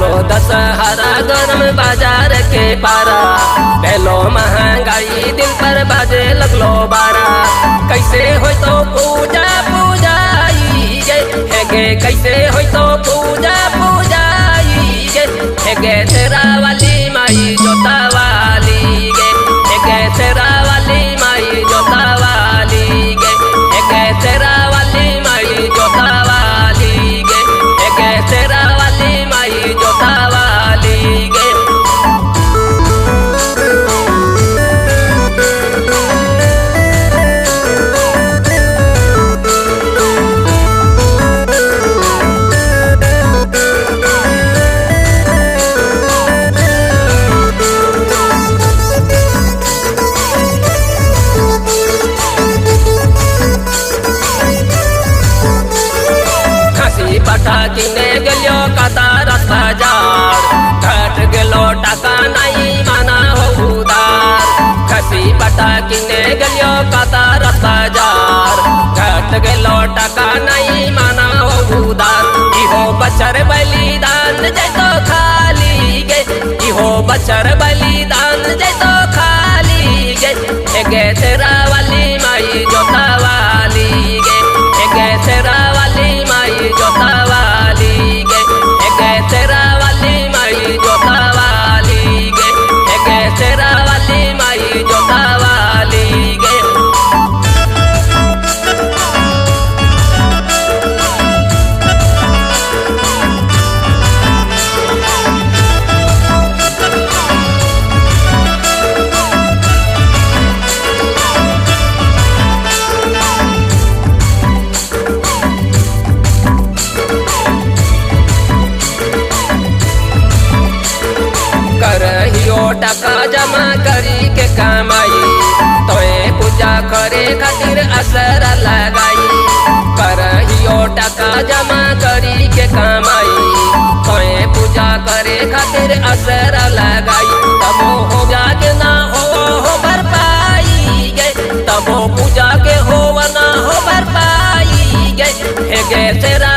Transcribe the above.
लगलो दशहरा गरम बाजार के पारा, पहलो महंगाई दिल पर बाजे लगलो बारा। कैसे हो तो पूजा पूजाई गे हेगे, कैसे हो तो पूजा पूजाई गे हेगे, तेरा वाली माई जोता वाली गे हेगे, तेरा वाली माई जोता वाली गे हेगे, तेरा वाली माई जोता वाली गे हेगे, तेरा वाली माई जोता वाली गे। पटा किने गलियो कतारत बाजार, घट गेलो टाका नहीं माना हो उधार। खसी पटा किने गलियो कतारत बाजार, घट गेलो टाका नहीं माना हो उधार। इहो बचर बलिदान जैतो खाली गे, इहो बचर बलिदान जैतो खाली गे हेगे, तेरा वाली माई जोता वाली गे हेगे, तेरा वाली माई जोता वाली गे हेगे, तेरा वाली माई जोता वाली गे हेगे, तेरा वाली माई जोता वाली गे। करहियो टाका जमा करी के कमाई, तोए पूजा करे खातिर असर लगाई। करहियो टाका जमा करी के कमाई, तोए पूजा करे खातिर असर लगाई। तबो हो जाके ना हो भरपाई गे, तबो पूजा के हो ना हो भरपाई गे हेगे, तेरा